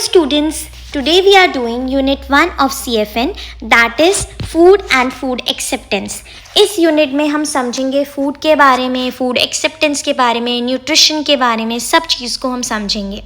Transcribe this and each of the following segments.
students, today we are doing Unit 1 of CFN, that is Food and Food Acceptance. इस unit में हम समझेंगे food के बारे में, फूड एक्सेप्टेंस के बारे में, न्यूट्रिशन के बारे में, सब चीज़ को हम समझेंगे.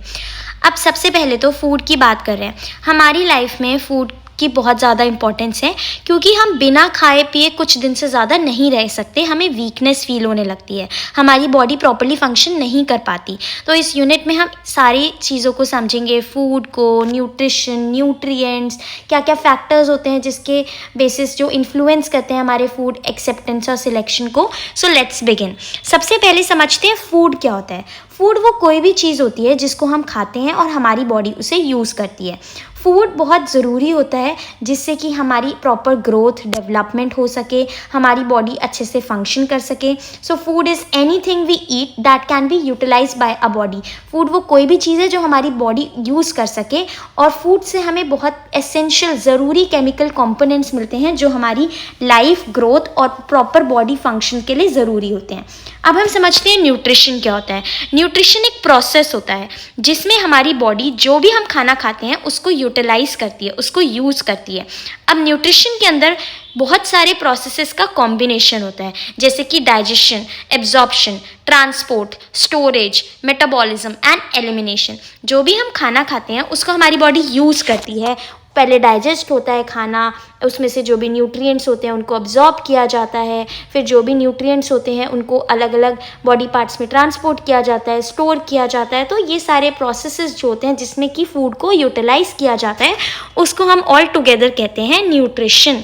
अब सबसे पहले तो फूड की बात कर रहे हैं. हमारी लाइफ में फूड की बहुत ज़्यादा इंपॉर्टेंस है क्योंकि हम बिना खाए पिए कुछ दिन से ज़्यादा नहीं रह सकते. हमें वीकनेस फील होने लगती है, हमारी बॉडी प्रॉपर्ली फंक्शन नहीं कर पाती. तो इस यूनिट में हम सारी चीज़ों को समझेंगे, फूड को, न्यूट्रिशन, न्यूट्रिएंट्स, क्या क्या फैक्टर्स होते हैं जिसके बेसिस जो इन्फ्लुएंस करते हैं हमारे फूड एक्सेप्टेंस और सिलेक्शन को. So let's begin. सबसे पहले समझते हैं फूड क्या होता है. फूड वो कोई भी चीज़ होती है जिसको हम खाते हैं और हमारी बॉडी उसे यूज़ करती है. फूड बहुत ज़रूरी होता है जिससे कि हमारी प्रॉपर ग्रोथ डेवलपमेंट हो सके, हमारी बॉडी अच्छे से फंक्शन कर सके. So food is anything we eat that can be utilise by a body. Food वो कोई भी चीज़ है जो हमारी बॉडी यूज़ कर सके और फूड से हमें बहुत एसेंशियल ज़रूरी केमिकल कंपोनेंट्स मिलते हैं जो हमारी लाइफ ग्रोथ और प्रॉपर बॉडी फंक्शन के लिए ज़रूरी होते हैं. अब हम समझते हैं न्यूट्रिशन क्या होता है. न्यूट्रिशन एक प्रोसेस होता है जिसमें हमारी बॉडी जो भी हम खाना खाते हैं उसको यूटिलाइज करती है, उसको यूज़ करती है. अब न्यूट्रिशन के अंदर बहुत सारे प्रोसेसेस का कॉम्बिनेशन होता है जैसे कि digestion, absorption, transport, storage, metabolism and elimination. जो भी हम खाना खाते हैं उसको हमारी बॉडी यूज़ करती है. पहले डाइजेस्ट होता है खाना, उसमें से जो भी न्यूट्रिएंट्स होते हैं उनको अब्जॉर्ब किया जाता है, फिर जो भी न्यूट्रिएंट्स होते हैं उनको अलग अलग बॉडी पार्ट्स में ट्रांसपोर्ट किया जाता है, स्टोर किया जाता है. तो ये सारे प्रोसेसेस जो होते हैं जिसमें कि फूड को यूटिलाइज किया जाता है उसको हम ऑल टुगेदर कहते हैं न्यूट्रिशन.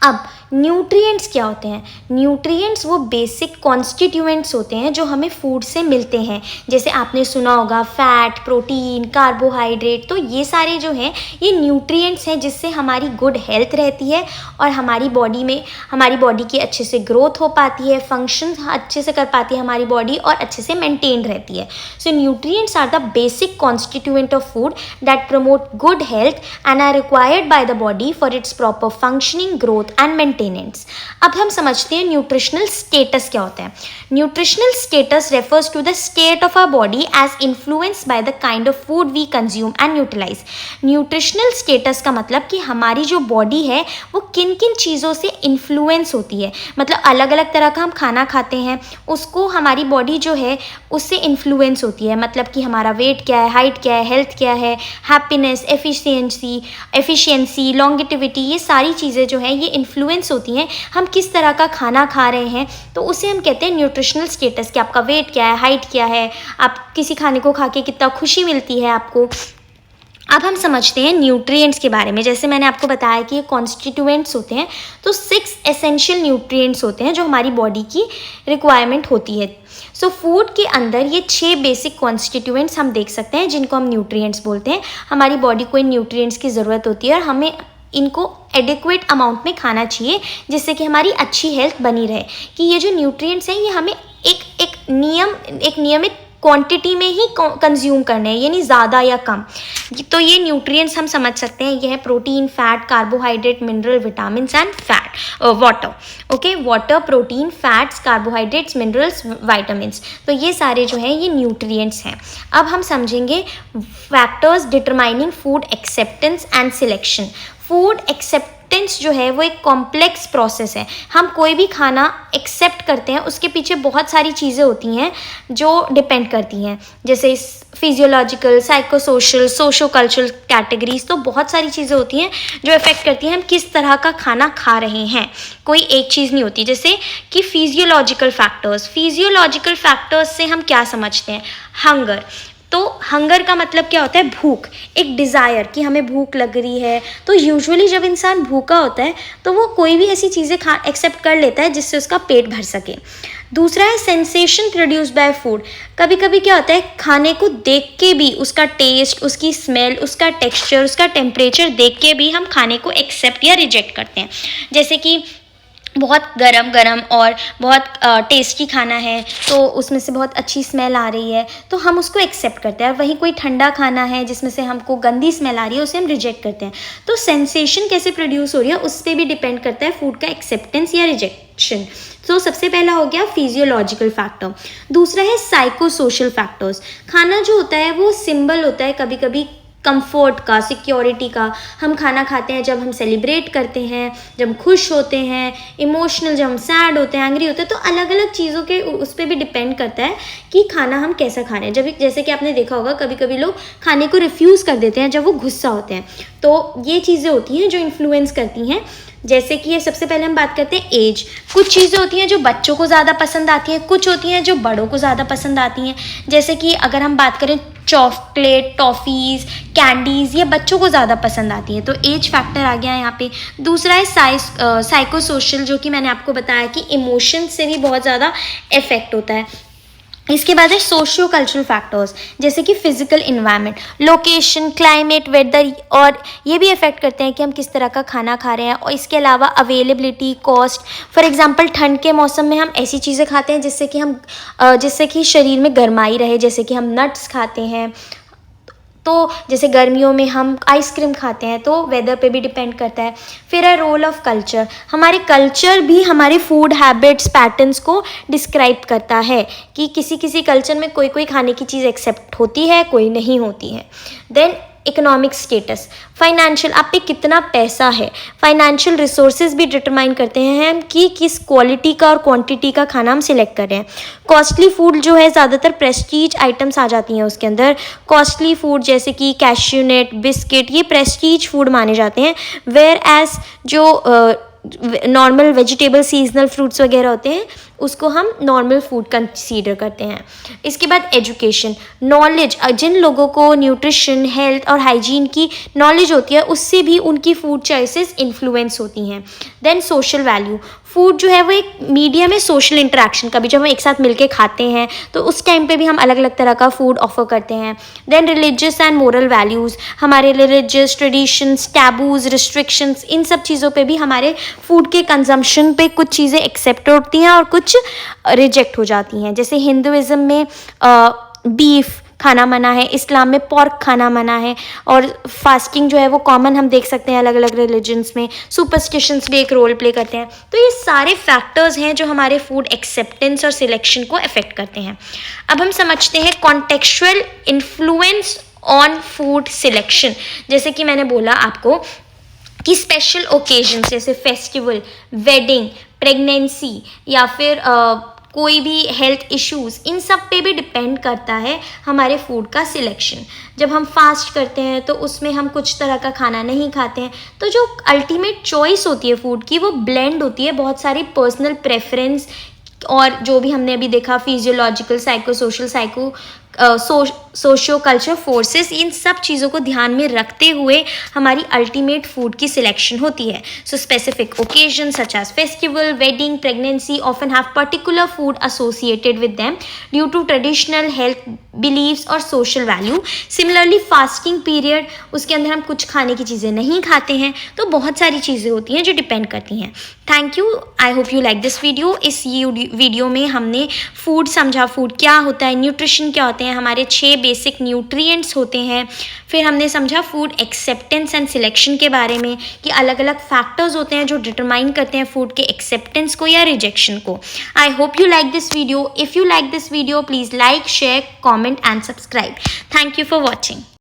अब न्यूट्रिएंट्स क्या होते हैं. न्यूट्रिएंट्स वो बेसिक कॉन्स्टिट्यूएंट्स होते हैं जो हमें फूड से मिलते हैं. जैसे आपने सुना होगा फैट, प्रोटीन, कार्बोहाइड्रेट. तो ये सारे जो हैं ये न्यूट्रिएंट्स हैं जिससे हमारी गुड हेल्थ रहती है और हमारी बॉडी की अच्छे से ग्रोथ हो पाती है, फंक्शन अच्छे से कर पाती है हमारी बॉडी और अच्छे से मेंटेन रहती है. So nutrients are the basic constituent of food that promote good health and are required by the body for its proper functioning, growth and maintenance. अब हम समझते हैं न्यूट्रिशनल स्टेटस क्या होता है. Nutritional status refers to the state of our body as influenced by the kind of food we consume and utilize. Nutritional status का मतलब कि हमारी जो बॉडी है वो किन किन चीज़ों से इन्फ्लुएंस होती है. मतलब अलग अलग तरह का हम खाना खाते हैं उसको हमारी बॉडी जो है उससे इन्फ्लुएंस होती है. मतलब कि हमारा वेट क्या है, हाइट क्या है, हेल्थ क्या है, हैप्पीनेस, एफिशिएंसी, लॉन्गेटिविटी, ये सारी चीज़ें जो है ये इन्फ्लुएंस होती हैं. हम किस तरह का खाना खा रहे हैं तो उसे हम कहते हैं न्यूट्रिशनल स्टेटस. कि आपका वेट क्या है, हाइट क्या है, आप किसी खाने को खा के कितना खुशी मिलती है आपको. अब हम समझते हैं न्यूट्रिएंट्स के बारे में. जैसे मैंने आपको बताया कि ये कॉन्स्टिट्यूएंट्स होते हैं तो 6 एसेंशियल न्यूट्रिएंट्स होते हैं जो हमारी बॉडी की रिक्वायरमेंट होती है. सो फूड के अंदर ये 6 बेसिक कॉन्स्टिट्यूएंट्स हम देख सकते हैं जिनको हम न्यूट्रिएंट्स बोलते हैं. हमारी बॉडी को इन न्यूट्रिएंट्स की ज़रूरत होती है और हमें इनको एडिक्वेट अमाउंट में खाना चाहिए जिससे कि हमारी अच्छी हेल्थ बनी रहे. कि ये जो न्यूट्रिएंट्स हैं ये हमें एक नियमित क्वांटिटी में ही कंज्यूम करने हैं, यानी ज़्यादा या कम. तो ये न्यूट्रिएंट्स हम समझ सकते हैं. ये है protein, fat, carbohydrate, mineral, vitamins and water. Okay, water, protein, fats, carbohydrates, minerals, vitamins. तो ये सारे जो हैं ये न्यूट्रिएंट्स हैं. अब हम समझेंगे factors determining food acceptance and selection. Food acceptance जो है वो एक कॉम्प्लेक्स प्रोसेस है. हम कोई भी खाना एक्सेप्ट करते हैं उसके पीछे बहुत सारी चीज़ें होती हैं जो डिपेंड करती हैं. जैसे physiological, psychosocial, socio cultural categories. तो बहुत सारी चीज़ें होती हैं जो इफ़ेक्ट करती हैं हम किस तरह का खाना खा रहे हैं. कोई एक चीज़ नहीं होती. जैसे कि फिजियोलॉजिकल फैक्टर्स से हम क्या समझते हैं. हंगर. तो हंगर का मतलब क्या होता है, भूख, एक डिज़ायर कि हमें भूख लग रही है. तो यूजुअली जब इंसान भूखा होता है तो वो कोई भी ऐसी चीज़ें एक्सेप्ट कर लेता है जिससे उसका पेट भर सके. दूसरा है सेंसेशन प्रोड्यूस्ड बाय फूड. कभी कभी क्या होता है खाने को देख के भी, उसका टेस्ट, उसकी स्मेल, उसका टेक्सचर, उसका टेम्परेचर देख के भी हम खाने को एक्सेप्ट या रिजेक्ट करते हैं. जैसे कि बहुत गरम और बहुत टेस्टी खाना है तो उसमें से बहुत अच्छी स्मेल आ रही है तो हम उसको एक्सेप्ट करते हैं. वहीं कोई ठंडा खाना है जिसमें से हमको गंदी स्मेल आ रही है उसे हम रिजेक्ट करते हैं. तो सेंसेशन कैसे प्रोड्यूस हो रही है उस पर भी डिपेंड करता है फूड का एक्सेप्टेंस या रिजेक्शन. तो सबसे पहला हो गया फिजियोलॉजिकल फैक्टर. दूसरा है साइकोसोशल फैक्टर्स. खाना जो होता है वो सिंबल होता है कभी कभी कंफर्ट का, सिक्योरिटी का। हम खाना खाते हैं जब हम सेलिब्रेट करते हैं, जब हम खुश होते हैं, इमोशनल, जब हम सैड होते हैं, एंग्री होते हैं, तो अलग अलग चीज़ों के उस पर भी डिपेंड करता है कि खाना हम कैसा खा रहे हैं। जब जैसे कि आपने देखा होगा कभी कभी लोग खाने को रिफ्यूज़ कर देते हैं जब वो गुस्सा होते हैं, तो ये चीज़ें होती हैं जो इन्फ्लुएंस करती हैं। जैसे कि ये सबसे पहले हम बात करते हैं एज। कुछ चीज़ें होती हैं जो बच्चों को ज़्यादा पसंद आती हैं, कुछ होती हैं जो बड़ों को ज़्यादा पसंद आती हैं। जैसे कि अगर हम बात करें चॉकलेट, टॉफ़ीज़, कैंडीज़, ये बच्चों को ज़्यादा पसंद आती हैं, तो एज फैक्टर आ गया है यहाँ पे। दूसरा है साइको सोशल, जो कि मैंने आपको बताया कि इमोशन से भी बहुत ज़्यादा इफेक्ट होता है। इसके बाद है सोशियो कल्चरल फैक्टर्स, जैसे कि physical environment, location, climate, weather, और ये भी अफेक्ट करते हैं कि हम किस तरह का खाना खा रहे हैं। और इसके अलावा अवेलेबिलिटी, कॉस्ट। फॉर एग्जांपल ठंड के मौसम में हम ऐसी चीज़ें खाते हैं जिससे कि शरीर में गर्माई रहे, जैसे कि हम नट्स खाते हैं। तो जैसे गर्मियों में हम आइसक्रीम खाते हैं, तो वेदर पे भी डिपेंड करता है। फिर है रोल ऑफ कल्चर। हमारे कल्चर भी हमारे फूड हैबिट्स, पैटर्न्स को डिस्क्राइब करता है कि किसी किसी कल्चर में कोई कोई खाने की चीज़ एक्सेप्ट होती है, कोई नहीं होती है। देन इकोनॉमिक स्टेटस, फाइनेंशियल, आप पे कितना पैसा है। फाइनेंशियल रिसोर्सेज भी डिटरमाइन करते हैं हम कि किस क्वालिटी का और क्वांटिटी का खाना हम सिलेक्ट कर रहे हैं। कॉस्टली फूड जो है, ज़्यादातर प्रेस्टीज आइटम्स आ जाती हैं उसके अंदर। कॉस्टली फूड जैसे कि कैश्यू नट, बिस्किट, ये प्रेस्टीज फूड माने जाते हैं। वेयर एज जो नॉर्मल वेजिटेबल, सीजनल फ्रूट्स वगैरह होते हैं, उसको हम नॉर्मल फूड कंसीडर करते हैं। इसके बाद एजुकेशन, नॉलेज, जिन लोगों को न्यूट्रिशन, हेल्थ और हाइजीन की नॉलेज होती है, उससे भी उनकी फूड चॉइसेस इन्फ्लुएंस होती हैं। देन सोशल वैल्यू, फूड जो है वो एक मीडियम है सोशल इंटरेक्शन का भी। जब हम एक साथ मिलके खाते हैं तो उस टाइम पे भी हम अलग अलग तरह का फूड ऑफर करते हैं। Then religious and moral values, हमारे रिलीजियस ट्रेडिशंस, टैबूज, रिस्ट्रिक्शंस, इन सब चीज़ों पे भी हमारे फूड के कंजम्पशन पे कुछ चीज़ें एक्सेप्ट होती हैं और कुछ रिजेक्ट हो जाती हैं। जैसे हिंदुज़म में बीफ खाना मना है, इस्लाम में पोर्क खाना मना है, और फास्टिंग जो है वो कॉमन हम देख सकते हैं अलग अलग रिलीजन्स में। सुपरस्टिशंस भी एक रोल प्ले करते हैं। तो ये सारे फैक्टर्स हैं जो हमारे फूड एक्सेप्टेंस और सिलेक्शन को अफेक्ट करते हैं। अब हम समझते हैं contextual influence on food selection. जैसे कि मैंने बोला आपको कि स्पेशल ओकेजन्स जैसे फेस्टिवल, वेडिंग, प्रेगनेंसी, या फिर कोई भी हेल्थ इश्यूज़, इन सब पे भी डिपेंड करता है हमारे फूड का सिलेक्शन। जब हम फास्ट करते हैं तो उसमें हम कुछ तरह का खाना नहीं खाते हैं, तो जो अल्टीमेट चॉइस होती है फूड की, वो ब्लेंड होती है बहुत सारी पर्सनल प्रेफरेंस और जो भी हमने अभी देखा physiological, psycho social, socio culture forces, इन सब चीज़ों को ध्यान में रखते हुए हमारी अल्टीमेट फूड की सिलेक्शन होती है। So specific occasion such as festival, wedding, pregnancy often have particular food associated with them due to traditional health believes और social value. Similarly fasting period, उसके अंदर हम कुछ खाने की चीज़ें नहीं खाते हैं, तो बहुत सारी चीज़ें होती हैं जो डिपेंड करती हैं। Thank you, I hope you like this video. इस वीडियो में हमने फूड समझा, फूड क्या होता है, न्यूट्रिशन क्या होते हैं, हमारे 6 बेसिक न्यूट्रिएंट्स होते हैं। फिर हमने समझा फूड एक्सेप्टेंस एंड सिलेक्शन के बारे में कि अलग अलग फैक्टर्स होते हैं जो डिटरमाइन करते हैं फूड के एक्सेप्टेंस को या रिजेक्शन को। I hope you like this video. If you like this video, please like, share, comment and subscribe. Thank you for watching.